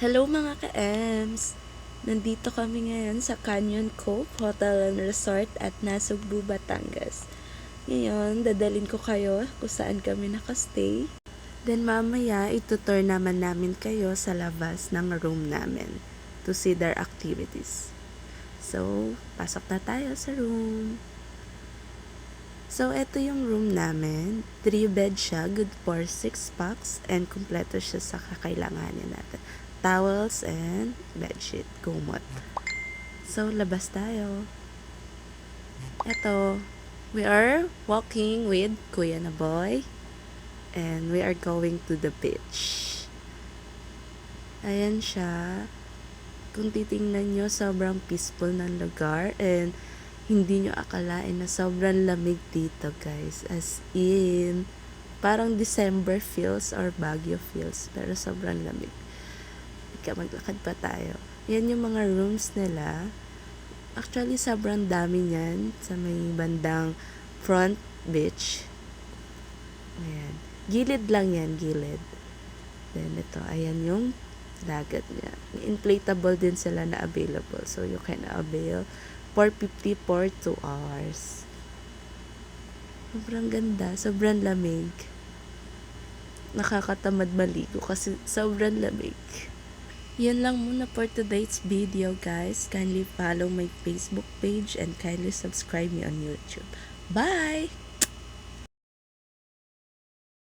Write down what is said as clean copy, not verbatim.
Hello mga ka-Ems! Nandito kami ngayon sa Canyon Cove Hotel and Resort at Nasugbu, Batangas. Ngayon, dadalin ko kayo kung saan kami nakastay. Then mamaya, itutour naman namin kayo sa labas ng room namin to see their activities. So, pasok na tayo sa room. So, ito yung room namin. 3 bed siya, good for 6 packs, and kumpleto siya sa kakailanganin natin. Towels and bedsheet, kumot. So, labas tayo. Ito, we are walking with Kuya na Boy, and we are going to the beach. Ayan siya. Kung titingnan nyo, sobrang peaceful ng lugar, and hindi nyo akalain na sobrang lamig dito, guys. As in, parang December feels or Baguio feels, pero sobrang lamig. Maglakad pa tayo. Yan yung mga rooms nila. Actually, sobrang dami niyan sa may bandang front beach. Ayan. Gilid lang yan, gilid. Then, ito, ayan yung dagat niya. Inflatable din sila na available. So, you can avail $450 for 2 hours. Sobrang ganda. Sobrang lamig. Nakakatamad maligo kasi sobrang lamig. Yun lang muna for today's video, guys. Kindly follow my Facebook page and kindly subscribe me on YouTube. Bye!